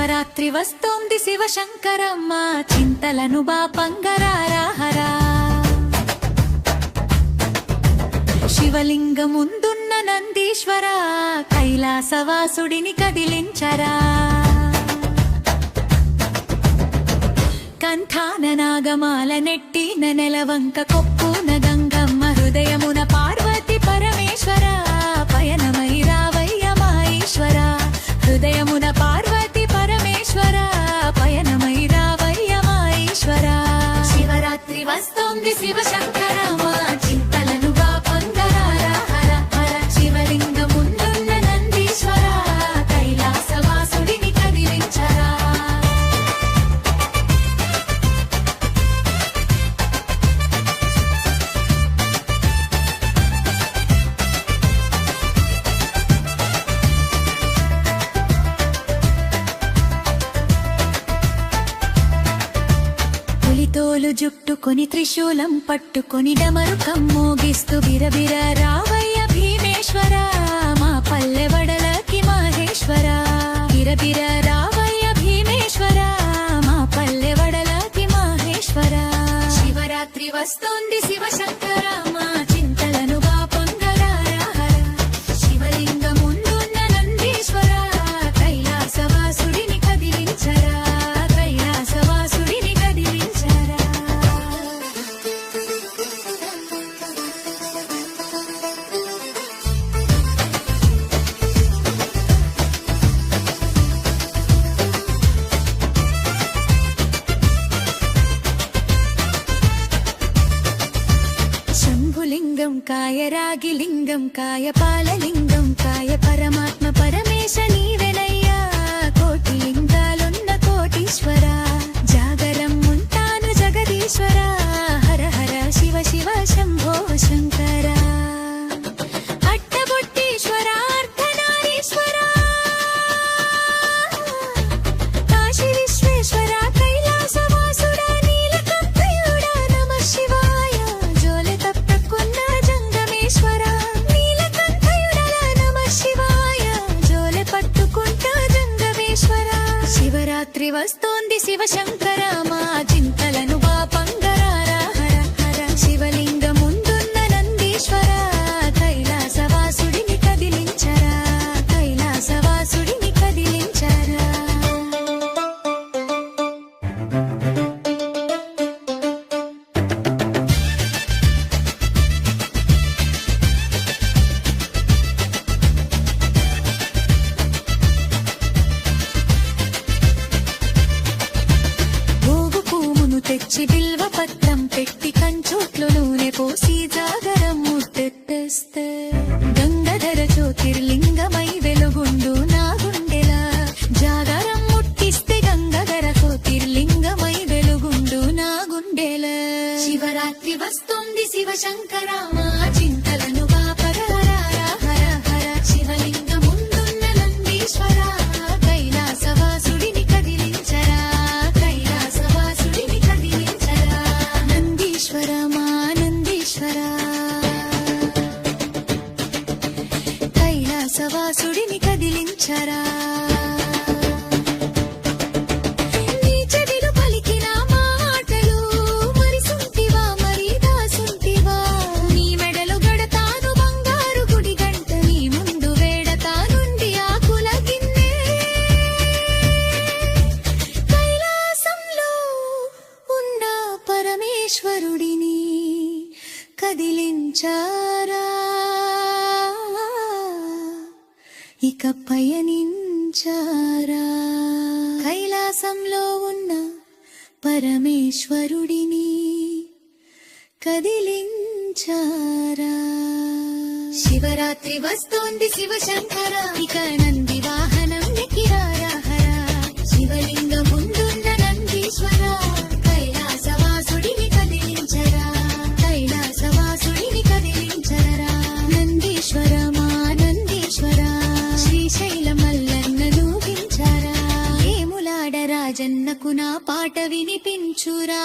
శివరాత్రి వస్తోంది శివశంకరమ్మ చింతలను బాపంగరారా. శివలింగముందున్న నందీశ్వర కైలాసవాసుడిని కదిలించరా. కంఠాన నాగమాల నెట్టిన నెలవంక కొప్పున గంగమ్మ హృదయమున పార్వతి పరమేశ్వర పయనమై రావయ్య మాయేశ్వర. హృదయమున పార్వతి పరమేశ్వర పయనమై రావయ్య మాయేశ్వర. శివరాత్రి వస్తోంది శివశంకరమ్మ చింతలను బాపంగరారా. శివలింగముందున్న నందీశ్వర కైలాసవాసుడిని కదిలించరా. తోలు జుట్టుకొని త్రిశూలం పట్టుకొని డమరుకం మోగిస్తూ బిరబిర రావయ్య భీమేశ్వర మా పల్లె వడలకి మాహేశ్వర. బిరబిర రావయ్య భీమేశ్వర మా పల్లె వడలకి మాహేశ్వర. శివరాత్రి వస్తోంది శివశంకర మా చింతలను బాపంగరారా. శివలింగముందున్న నందీశ్వర కైలాసవాసుడిని కదిలించరా. కైలాసవాసుడిని కదిలించరా. శంభులింగం కాయ రాగిలింగం కాయ పాలలింగం కాయ పరమాత్మ పరమేశ నీవెనయ్యా. కోటి లింగాలున్న కోటీశ్వర జాగరం ఉంటాను జగదీశ్వర. హర హర శివ శివ శంభో శంకర. అట్టబొట్టేశ్వర అర్ధనారీశ్వర కాశీ విశ్వేశ్వర కైలాసవాసుడ నీలకంఠయుడ నమః శివాయ. జోలె తప్పకున్న జంగమేశ్వర నీలకంఠయుడ నమః శివాయ. జోలె పట్టుకుంట జంగమేశ్వర. శివరాత్రి వస్తోంది శివశంకర మా చింతలను బాపంగరారా. శివలింగముందున్న నందీశ్వర కైలాసవాసుడిని కదిలించరా. కైలాసవాసుడిని కదిలించరా. తెచ్చి బిల్వ పత్రం పెట్టి కంచోట్లు నూనె పోసి జాగరం ముట్టెట్టేస్తే గంగధర జ్యోతిర్లింగమై వెలుగుండు నా గుండెలా. జాగరం ముట్టిస్తే గంగధర జ్యోతిర్లింగమై వెలుగుండు నా గుండెలా. శివరాత్రి వస్తుంది శివశంకర మా చింతలను బాపరారా. శివలింగముందున్న నందీశ్వర కైలాసవాసుడిని కదిలించరా. కైలాసవాసుడిని కదిలించరా. నందీశ్వర మా నందీశ్వర కైలాసవాసుడిని కదిలించరా. నీ చెవిలో పలికిన మాటలు మరిసుంటివా మరి దాసుంటివా. నీ మెడలు గడతాను బంగారు గుడి గంట నీ ముందు వేడతానుండి ఆకుల గిన్నె. కైలాసంలో ఉన్న పరమేశ్వరుడిని కదిలించారా. ఇక పయనించారా. కైలాసంలో ఉన్న పరమేశ్వరుడిని కదిలించారా. శివరాత్రి వస్తోంది శివశంకర ఇక నంది వాహనం నెక్కిరారా. శివలింగముందున్న నందీశ్వర కైలాసవాసుడిని కదిలించరా. కైలాసవాసుడిని కదిలించరా. నందీశ్వర మా నందీశ్వర శ్రీశైల మల్లన్న దూగించరా. ఏములాడ రాజన్నకు నా పాట వినిపించురా.